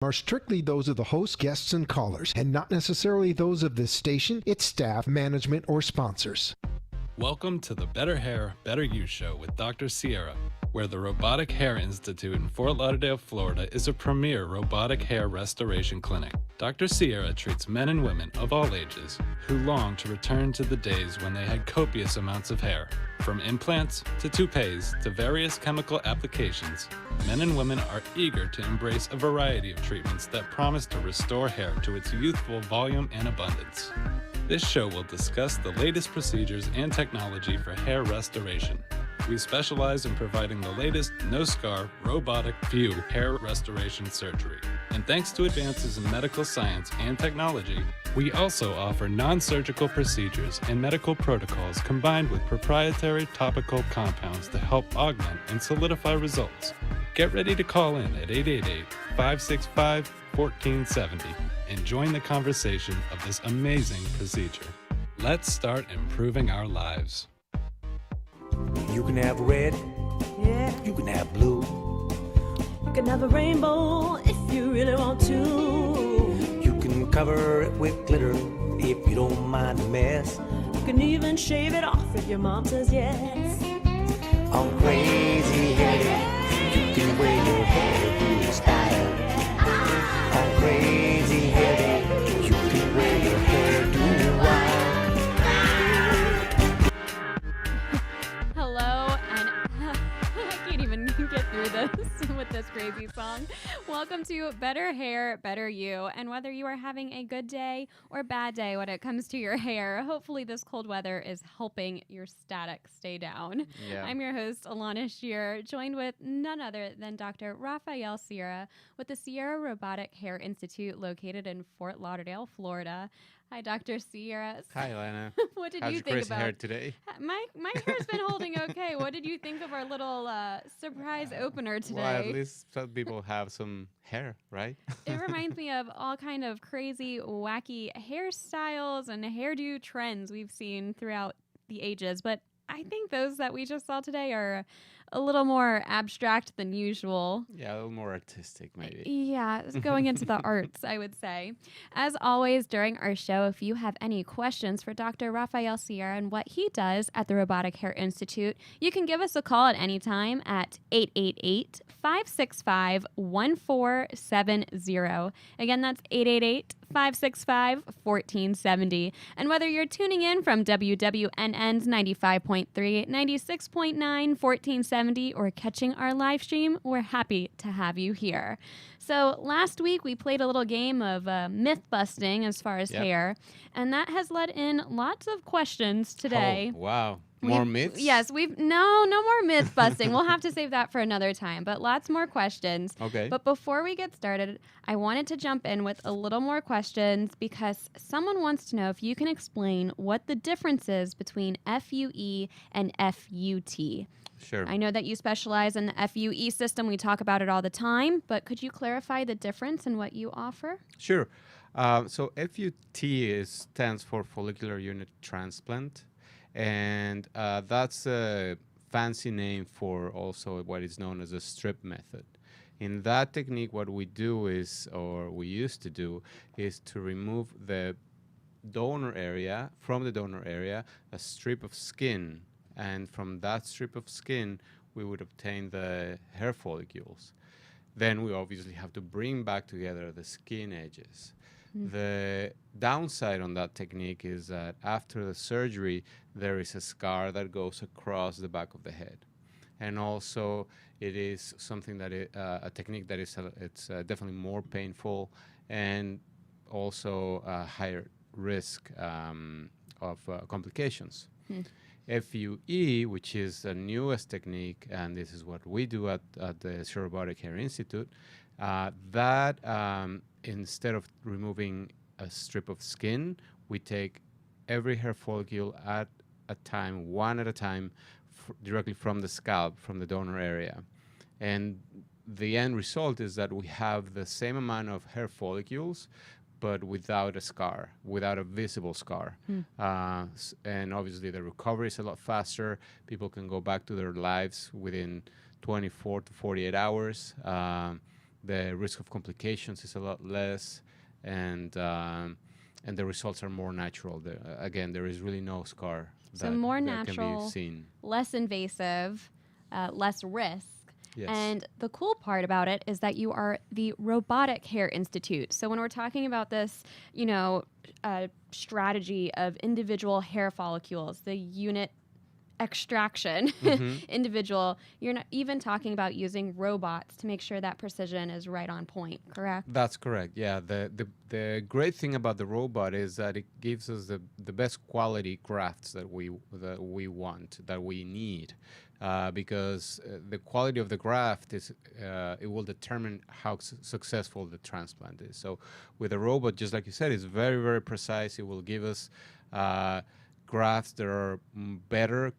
are strictly those of the host, guests, and callers, and not necessarily those of this station, its staff, management, or sponsors. Welcome to the Better Hair, Better You show with Dr. Sierra, where the Robotic Hair Institute in Fort Lauderdale, Florida is a premier robotic hair restoration clinic. Dr. Sierra treats men and women of all ages who long to return to the days when they had copious amounts of hair. From implants to toupees to various chemical applications, men and women are eager to embrace a variety of treatments that promise to restore hair to its youthful volume and abundance. This show will discuss the latest procedures and technology for hair restoration. We specialize in providing the latest no-scar, robotic view hair restoration surgery. And thanks to advances in medical science and technology, we also offer non-surgical procedures and medical protocols combined with proprietary topical compounds to help augment and solidify results. Get ready to call in at 888-565-1470 and join the conversation of this amazing procedure. Let's start improving our lives. You can have red, Yeah, you can have blue, you can have a rainbow if you really want to. you can cover it with glitter if you don't mind the mess. You can even shave it off if your mom says yes. I'm crazy headed, you can wear your hair in style. I'm crazy headed, you can wear your hair do wild. Hello, and I can't even get through this with this crazy song. Welcome to Better Hair, Better You. And whether you are having a good day or bad day when it comes to your hair, hopefully this cold weather is helping your static stay down. Yeah. I'm your host, Alana Shear, joined with none other than Dr. Rafael Sierra with the Sierra Robotic Hair Institute located in Fort Lauderdale, Florida. Hi, Dr. Sierra. Hi, Lana. What did How's you your think crazy about hair today? my hair's been holding okay. What did you think of our little surprise opener today? Well, at least some people have some hair, right? It reminds me of all kind of crazy, wacky hairstyles and hairdo trends we've seen throughout the ages. But I think those that we just saw today are a little more abstract than usual. Yeah, a little more artistic, maybe. Yeah, it's going into the arts, I would say. As always, during our show, if you have any questions for Dr. Rafael Sierra and what he does at the Robotic Hair Institute, you can give us a call at any time at 888-565-1470. Again, that's 888-565-1470. And whether you're tuning in from WWNN's 95.3, 96.9, 1470, or catching our live stream, we're happy to have you here. So last week we played a little game of myth busting as far as Yep. hair, and that has led in lots of questions today. Oh, wow. More We've- myths? Yes, no more myth busting. We'll have to save that for another time, but lots more questions. Okay. But before we get started, I wanted to jump in with a little more questions because someone wants to know if you can explain what the difference is between FUE and FUT. Sure. I know that you specialize in the FUE system. We talk about it all the time, but could you clarify the difference in what you offer? Sure. So FUT stands for follicular unit transplant, and that's a fancy name for also what is known as a strip method. In that technique, what we do is, or we used to do, is to remove the donor area, from the donor area, a strip of skin. And from that strip of skin, we would obtain the hair follicles. Then we obviously have to bring back together the skin edges. The downside on that technique is that after the surgery, there is a scar that goes across the back of the head. And also, it is something that a technique that is it's definitely more painful and also a higher risk of complications. FUE, which is the newest technique, and this is what we do at the Sierra Robotic Hair Institute, that instead of removing a strip of skin, we take every hair follicle at a time, one at a time, directly from the scalp, from the donor area. And the end result is that we have the same amount of hair follicles, but without a scar, without a visible scar. And obviously the recovery is a lot faster. People can go back to their lives within 24 to 48 hours. the risk of complications is a lot less, and the results are more natural. Again, there is really no scar So that, more that can be natural, seen. less invasive, less risk. Yes. And the cool part about it is that you are the Robotic Hair Institute. So when we're talking about this, strategy of individual hair follicles, the unit extraction individual, you're not even talking about using robots to make sure that precision is right on point, correct? That's correct. Yeah. The great thing about the robot is that it gives us the best quality grafts that we want, that we need, because the quality of the graft is it will determine how successful the transplant is. So with a robot, just like you said, it's very, very precise. It will give us grafts that are better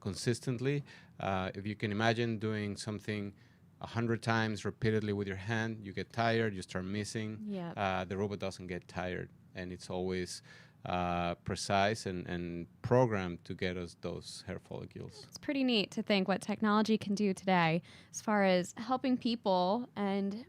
consistently. If you can imagine doing something 100 times repeatedly with your hand, you get tired, you start missing. Yep. The robot doesn't get tired, and it's always precise and programmed to get us those hair follicles. It's pretty neat to think what technology can do today as far as helping people and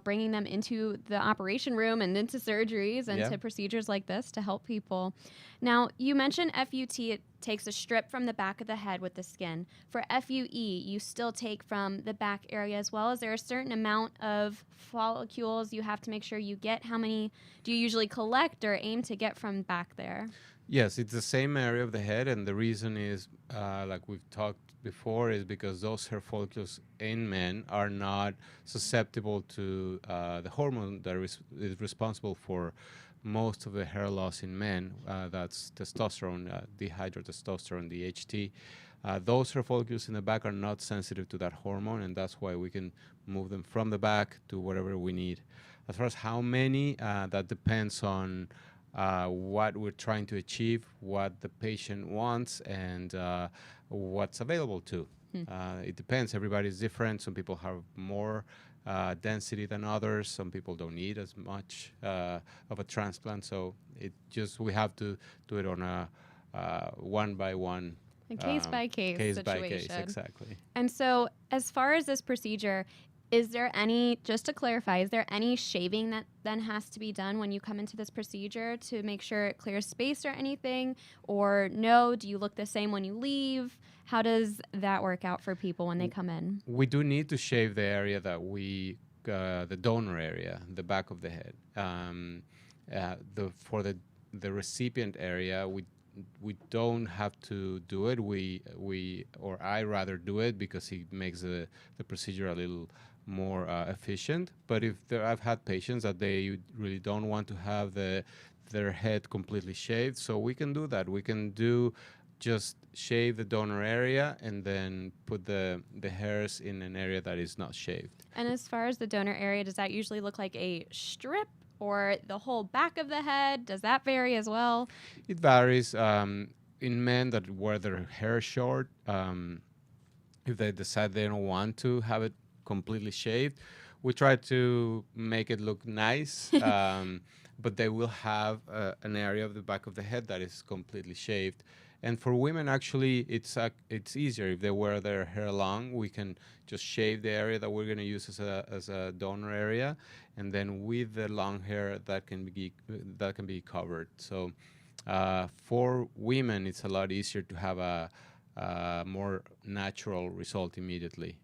bringing them into the operation room and into surgeries and Yeah. to procedures like this to help people. Now, you mentioned FUT, it takes a strip from the back of the head with the skin. For FUE, you still take from the back area as well. Is there a certain amount of follicles you have to make sure you get? How many do you usually collect or aim to get from back there? Yes, it's the same area of the head, and the reason is, like we've talked before, is because those hair follicles in men are not susceptible to the hormone that is responsible for most of the hair loss in men. That's testosterone, dihydrotestosterone, DHT. Those hair follicles in the back are not sensitive to that hormone, and that's why we can move them from the back to whatever we need. As far as how many, that depends on what we're trying to achieve, what the patient wants, and what's available to. It depends. Everybody's different. Some people have more density than others. Some people don't need as much of a transplant. So we have to do it on a one by one. A case-by-case Case situation. by case, exactly. And so as far as this procedure, is there any, just to clarify, is there any shaving that then has to be done when you come into this procedure to make sure it clears space or anything? Or no, do you look the same when you leave? How does that work out for people when they come in? We do need to shave the area that the donor area, the back of the head. For the recipient area, we don't have to do it. I rather do it because it makes the procedure a little more efficient. But I've had patients that they really don't want to have their head completely shaved, so we can do that. We can just shave the donor area and then put the hairs in an area that is not shaved. And as far as the donor area, does that usually look like a strip or the whole back of the head? Does that vary as well? It varies. In men that wear their hair short, if they decide they don't want to have it completely shaved, we try to make it look nice, but they will have an area of the back of the head that is completely shaved. And for women, actually, it's easier. If they wear their hair long, we can just shave the area that we're going to use as a donor area, and then with the long hair that can be covered. So for women, it's a lot easier to have a more natural result immediately.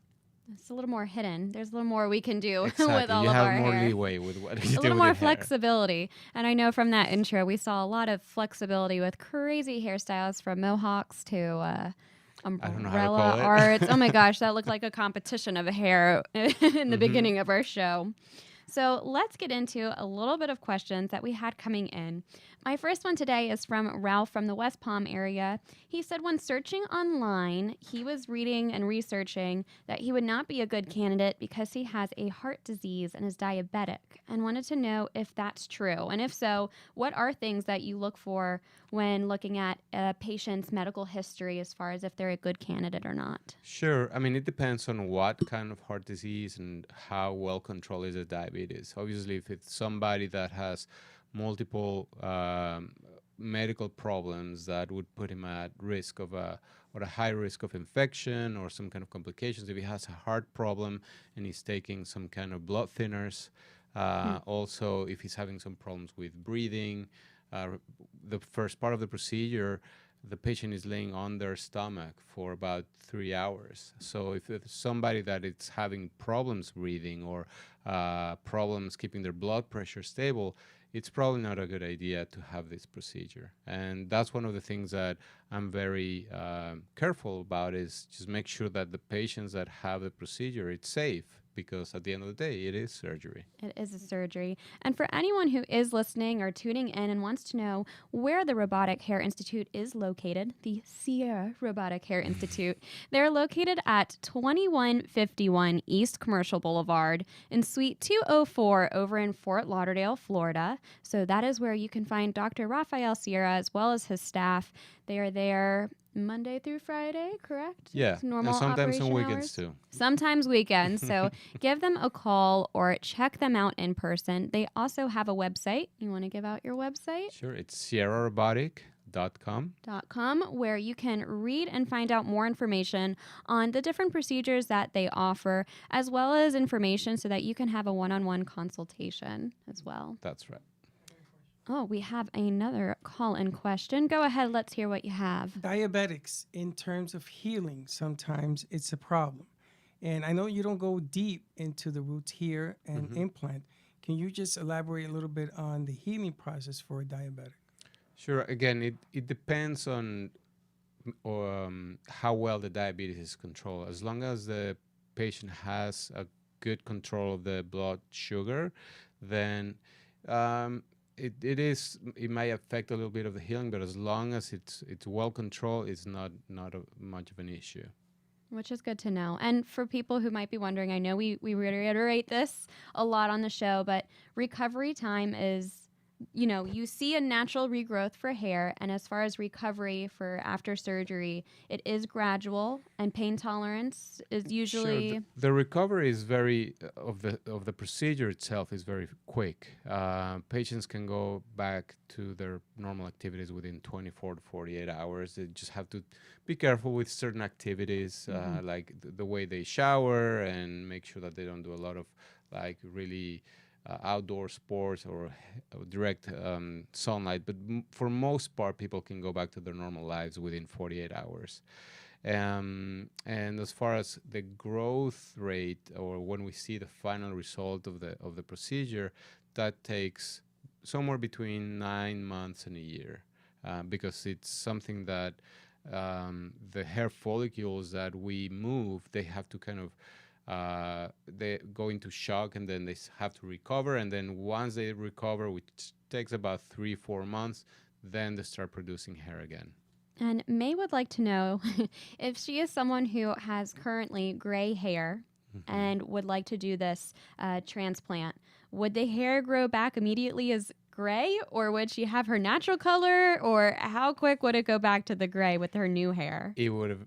It's a little more hidden. There's a little more we can do Exactly. with all you of have our more hair. leeway with what you do A little with more your hair. flexibility. And I know from that intro, we saw a lot of flexibility with crazy hairstyles from mohawks to umbrella call it. arts. Oh my gosh, that looked like a competition of hair in the beginning of our show. So let's get into a little bit of questions that we had coming in. My first one today is from Ralph from the West Palm area. He said when searching online, he was reading and researching that he would not be a good candidate because he has a heart disease and is diabetic, and wanted to know if that's true. And if so, what are things that you look for when looking at a patient's medical history as far as if they're a good candidate or not? Sure. I mean, it depends on what kind of heart disease and how well controlled is the diabetes. Obviously, if it's somebody that has multiple medical problems that would put him at risk of or a high risk of infection or some kind of complications. If he has a heart problem and he's taking some kind of blood thinners, also if he's having some problems with breathing, the first part of the procedure, the patient is laying on their stomach for about 3 hours. So if it's somebody that is having problems breathing or problems keeping their blood pressure stable, it's probably not a good idea to have this procedure. And that's one of the things that I'm very careful about, is just make sure that the patients that have the procedure, it's safe, because at the end of the day, it is surgery. It is a surgery. And for anyone who is listening or tuning in and wants to know where the Robotic Hair Institute is located, the Sierra Robotic Hair Institute, they're located at 2151 East Commercial Boulevard in Suite 204 over in Fort Lauderdale, Florida. So that is where you can find Dr. Rafael Sierra as well as his staff. They are there Monday through Friday, correct? Yeah, It's normal and sometimes on operation weekends hours? too. Sometimes weekends. So give them a call or check them out in person. They also have a website. You want to give out your website? Sure, it's sierrarobotic.com. .com, where you can read and find out more information on the different procedures that they offer, as well as information so that you can have a one-on-one consultation as well. That's right. Oh, we have another call-in question. Go ahead. Let's hear what you have. Diabetics, in terms of healing, sometimes it's a problem. And I know you don't go deep into the roots here and implant. Can you just elaborate a little bit on the healing process for a diabetic? Sure. Again, it depends on how well the diabetes is controlled. As long as the patient has a good control of the blood sugar, then it might affect a little bit of the healing, but as long as it's well controlled, it's not much of an issue. Which is good to know. And for people who might be wondering, I know we reiterate this a lot on the show, but recovery time is, you see a natural regrowth for hair. And as far as recovery for after surgery, it is gradual, and pain tolerance is usually... Sure. The recovery is very, of the procedure itself is very quick. Patients can go back to their normal activities within 24 to 48 hours. They just have to be careful with certain activities, like the way they shower, and make sure that they don't do a lot of really outdoor sports or direct sunlight. But for most part, people can go back to their normal lives within 48 hours. And as far as the growth rate, or when we see the final result of the procedure, that takes somewhere between 9 months and a year, because it's something that the hair follicles that we move, they have to kind of they go into shock, and then they have to recover. And then once they recover, which takes about 3-4 months, then they start producing hair again. And May would like to know if she is someone who has currently gray hair and would like to do this transplant, would the hair grow back immediately as gray, or would she have her natural color, or how quick would it go back to the gray with her new hair? It would have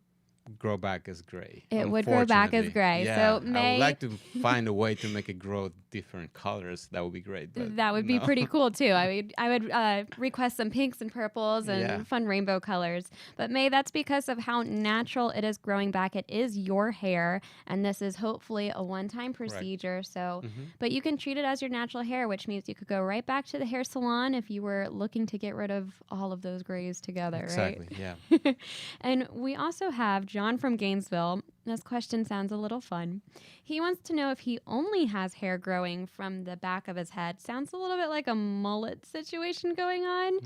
grow back as gray. It would grow back as gray. Yeah, So May, I would like to find a way to make it grow different colors. That would be great. But that would be pretty cool too. I would request some pinks and purples and fun rainbow colors. But May, that's because of how natural it is growing back. It is your hair, and this is hopefully a one-time procedure. So, but you can treat it as your natural hair, which means you could go right back to the hair salon if you were looking to get rid of all of those grays together, exactly, right? Yeah. And we also have John from Gainesville. This question sounds a little fun. He wants to know if he only has hair growing from the back of his head. Sounds a little bit like a mullet situation going on.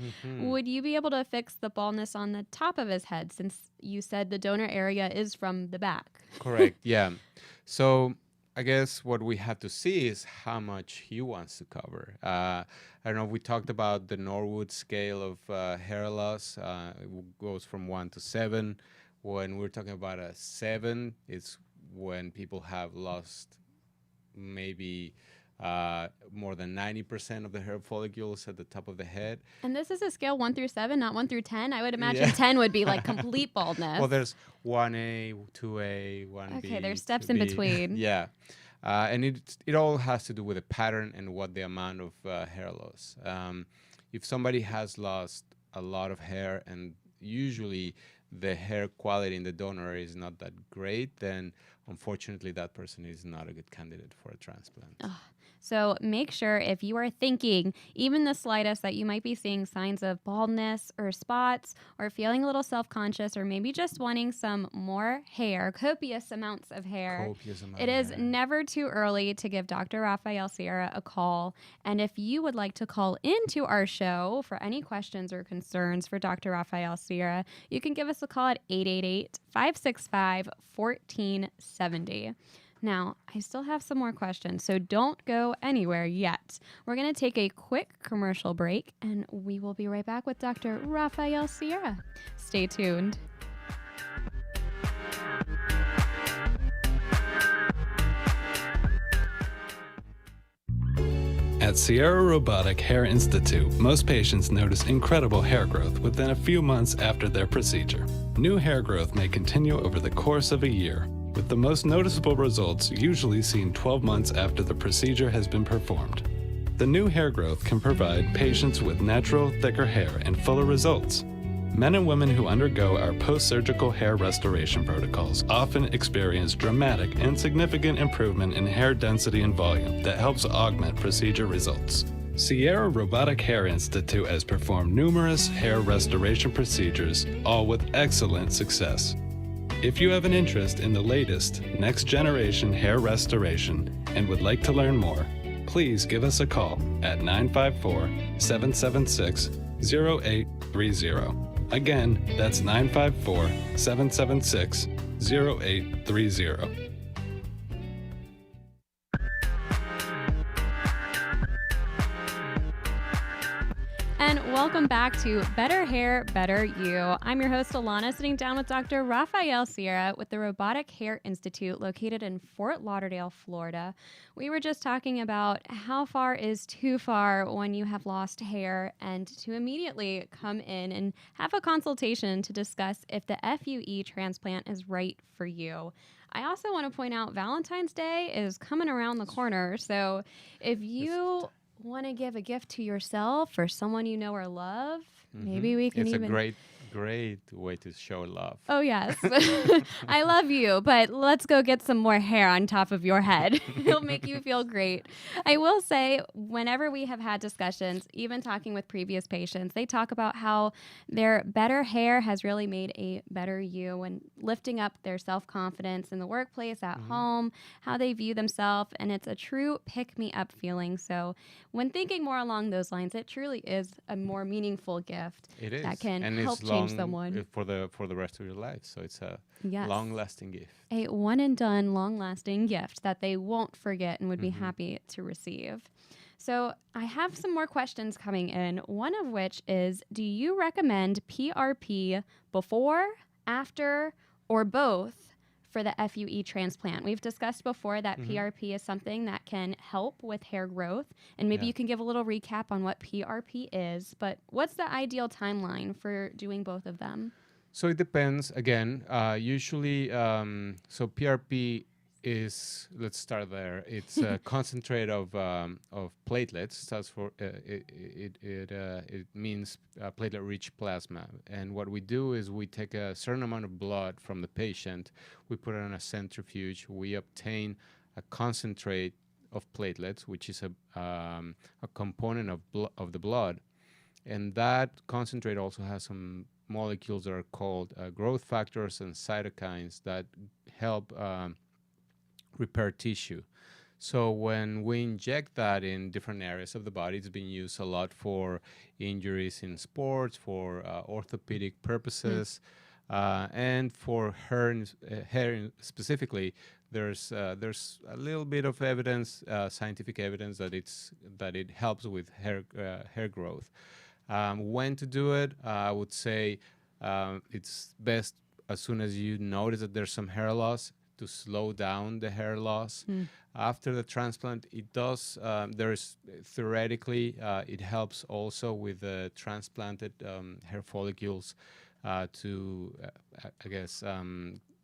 Would you be able to fix the baldness on the top of his head, since you said the donor area is from the back? Correct, yeah. So I guess what we have to see is how much he wants to cover. I don't know, we talked about the Norwood scale of hair loss. It goes from 1 to 7. When we're talking about a 7, it's when people have lost maybe more than 90% of the hair follicles at the top of the head. And this is a scale 1 through 7, not 1 through 10. I would imagine 10 would be like complete baldness. Well, there's 1A, 2A, 1B. Okay, there's steps 2B. in between. Yeah. And it all has to do with the pattern and what the amount of hair loss. If somebody has lost a lot of hair, and usually the hair quality in the donor is not that great, then unfortunately that person is not a good candidate for a transplant. So make sure if you are thinking even the slightest that you might be seeing signs of baldness or spots or feeling a little self-conscious or maybe just wanting some more hair, copious amounts of hair, Copious amount it of is hair. never too early to give Dr. Rafael Sierra a call. And if you would like to call into our show for any questions or concerns for Dr. Rafael Sierra, you can give us a call at 888-565-1470. Now, I still have some more questions, so don't go anywhere yet. We're going to take a quick commercial break, and we will be right back with Dr. Rafael Sierra. Stay tuned. At Sierra Robotic Hair Institute, most patients notice incredible hair growth within a few months after their procedure. New hair growth may continue over the course of a year, with the most noticeable results usually seen 12 months after the procedure has been performed. The new hair growth can provide patients with natural, thicker hair and fuller results. Men and women who undergo our post-surgical hair restoration protocols often experience dramatic and significant improvement in hair density and volume that helps augment procedure results. Sierra Robotic Hair Institute has performed numerous hair restoration procedures, all with excellent success. If you have an interest in the latest, next-generation hair restoration and would like to learn more, please give us a call at 954-776-0830. Again, that's 954-776-0830. And welcome back to Better Hair, Better You. I'm your host, Alana, sitting down with Dr. Rafael Sierra with the Robotic Hair Institute located in Fort Lauderdale, Florida. We were just talking about how far is too far when you have lost hair and to immediately come in and have a consultation to discuss if the FUE transplant is right for you. I also want to point out Valentine's Day is coming around the corner, so if you want to give a gift to yourself or someone you know or love, maybe we can It's even... a great way to show love. Oh, yes. I love you, but let's go get some more hair on top of your head. It'll make you feel great. I will say, whenever we have had discussions, even talking with previous patients, they talk about how their better hair has really made a better you and lifting up their self-confidence in the workplace, at home, how they view themselves, and it's a true pick-me-up feeling. So when thinking more along those lines, it truly is a more meaningful gift It is. that can and help it's change someone. for the rest of your life. So it's a Yes. long-lasting gift. A one and done, long lasting gift that they won't forget and would be happy to receive. So I have some more questions coming in, one of which is, do you recommend PRP before, after, or both for the FUE transplant? We've discussed before that PRP is something that can help with hair growth, and maybe you can give a little recap on what PRP is, but what's the ideal timeline for doing both of them? So it depends. Again, usually, so PRP is, let's start there. It's a concentrate of platelets. Stands for it means platelet-rich plasma. And what we do is we take a certain amount of blood from the patient, we put it on a centrifuge, we obtain a concentrate of platelets, which is a component of the blood, and that concentrate also has some molecules that are called growth factors and cytokines that help repair tissue. So when we inject that in different areas of the body, it's being used a lot for injuries in sports, for orthopedic purposes, and for hair specifically. There's a little bit of evidence, scientific evidence, that it helps with hair growth. When to do it, I would say it's best as soon as you notice that there's some hair loss, to slow down the hair loss. After the transplant, it does, theoretically, it helps also with the transplanted hair follicles to,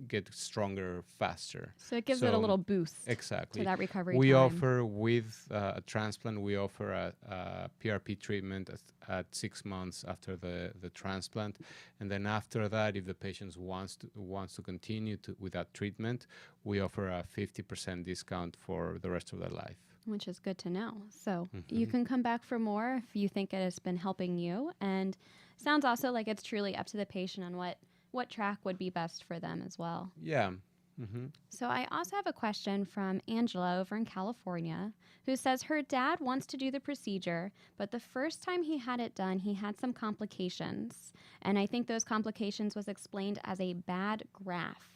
get stronger faster. So it gives it a little boost Exactly. to that recovery We time. offer with a transplant, we offer a PRP treatment at 6 months after the transplant. And then after that, if the patient wants to continue with that treatment, we offer a 50% discount for the rest of their life. Which is good to know. So you can come back for more if you think it has been helping you. And sounds also like it's truly up to the patient on what track would be best for them as well. Yeah. So I also have a question from Angela over in California, who says her dad wants to do the procedure, but the first time he had it done, he had some complications. And I think those complications was explained as a bad graft.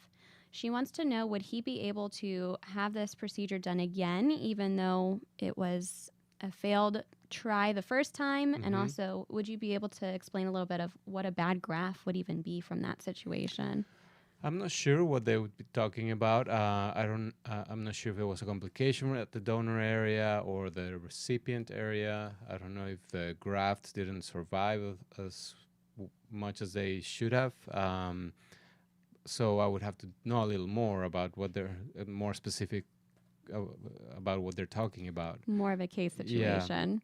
She wants to know, would he be able to have this procedure done again, even though it was a failed try the first time? And also, would you be able to explain a little bit of what a bad graft would even be from that situation? I'm not sure what they would be talking about. I'm not sure if it was a complication at the donor area or the recipient area. I don't know if the grafts didn't survive as much as they should have. So I would have to know a little more about what they're more specific about what they're talking about. More of a case situation. Yeah.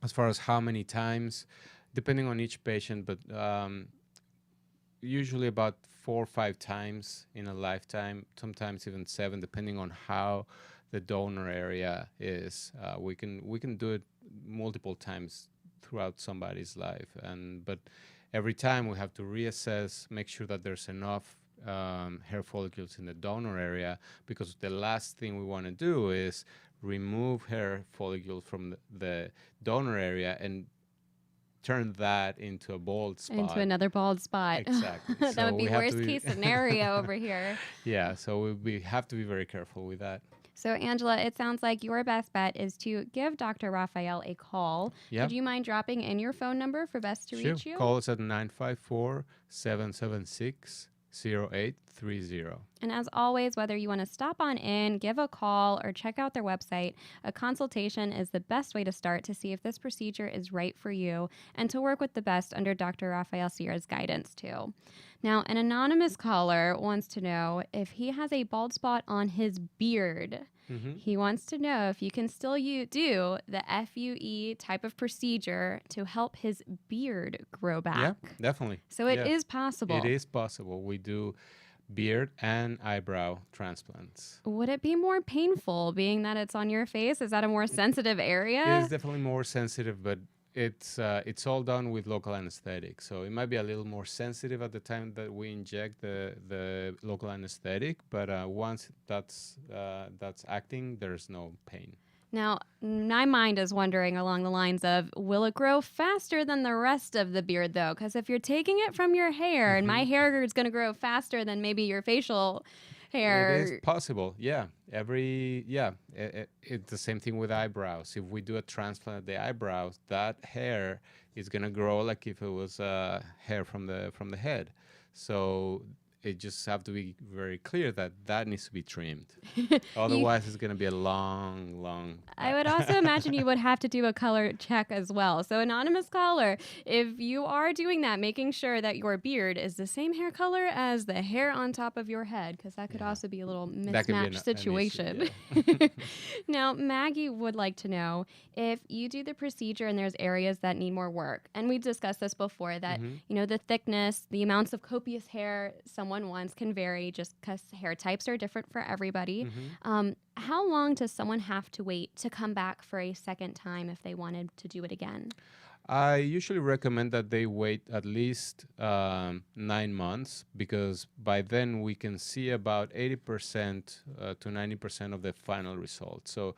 As far as how many times, depending on each patient, but usually about 4 or 5 times in a lifetime, sometimes even 7, depending on how the donor area is. We can do it multiple times throughout somebody's life, but every time we have to reassess, make sure that there's enough hair follicles in the donor area, because the last thing we want to do is remove hair follicles from the donor area and turn that into a bald spot. Into another bald spot. Exactly. That So would be we have worst to case scenario over here. Yeah, so we have to be very careful with that. So, Angela, it sounds like your best bet is to give Dr. Raphael a call. Yeah. Would you mind dropping in your phone number for best to reach you? Call us at 954-776-0830. And as always, whether you want to stop on in, give a call, or check out their website, a consultation is the best way to start to see if this procedure is right for you and to work with the best under Dr. Raphael Sierra's guidance, too. Now, an anonymous caller wants to know if he has a bald spot on his beard. He wants to know if you can still do the FUE type of procedure to help his beard grow back. Yeah, definitely. So it is possible. It is possible. We do beard and eyebrow transplants. Would it be more painful being that it's on your face? Is that a more sensitive area? It is definitely more sensitive, but it's all done with local anesthetic. So it might be a little more sensitive at the time that we inject the local anesthetic, but once that's acting, there's no pain. Now, my mind is wondering along the lines of, will it grow faster than the rest of the beard, though? Because if you're taking it from your hair, and my hair is going to grow faster than maybe your facial hair. It is possible, yeah. It's the same thing with eyebrows. If we do a transplant of the eyebrows, that hair is going to grow like if it was hair from the head. So it just have to be very clear that needs to be trimmed. Otherwise, it's going to be a long. I would also imagine you would have to do a color check as well. So, anonymous caller, if you are doing that, making sure that your beard is the same hair color as the hair on top of your head, because that could also be a little mismatched situation. An issue, yeah. Now, Maggie would like to know if you do the procedure and there's areas that need more work. And we discussed this before that, the thickness, the amounts of copious hair someone wants can vary just because hair types are different for everybody. How long does someone have to wait to come back for a second time if they wanted to do it again? I usually recommend that they wait at least 9 months, because by then we can see about 80% to 90% of the final result. So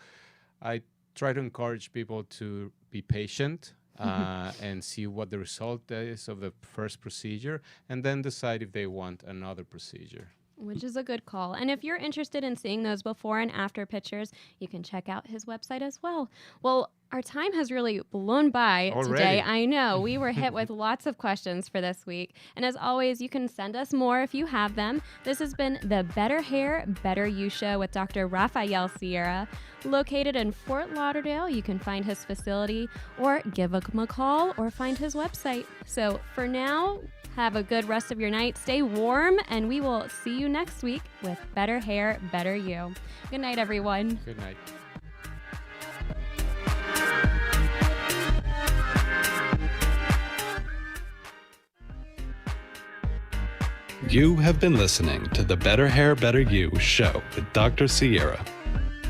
I try to encourage people to be patient and see what the result is of the first procedure, and then decide if they want another procedure. Which is a good call. And if you're interested in seeing those before and after pictures, you can check out his website as well. Well, Our time has really blown by Already? today. I know. We were hit with lots of questions for this week. And as always, you can send us more if you have them. This has been the Better Hair, Better You show with Dr. Rafael Sierra. Located in Fort Lauderdale, you can find his facility or give him a call or find his website. So for now, have a good rest of your night. Stay warm, and we will see you next week with Better Hair, Better You. Good night, everyone. Good night. You have been listening to the Better Hair, Better You show with Dr. Sierra.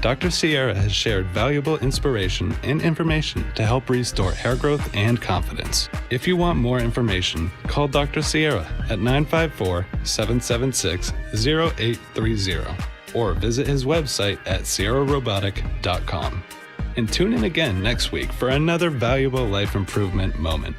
Dr. Sierra has shared valuable inspiration and information to help restore hair growth and confidence. If you want more information, call Dr. Sierra at 954-776-0830 or visit his website at sierrarobotic.com. And tune in again next week for another valuable life improvement moment.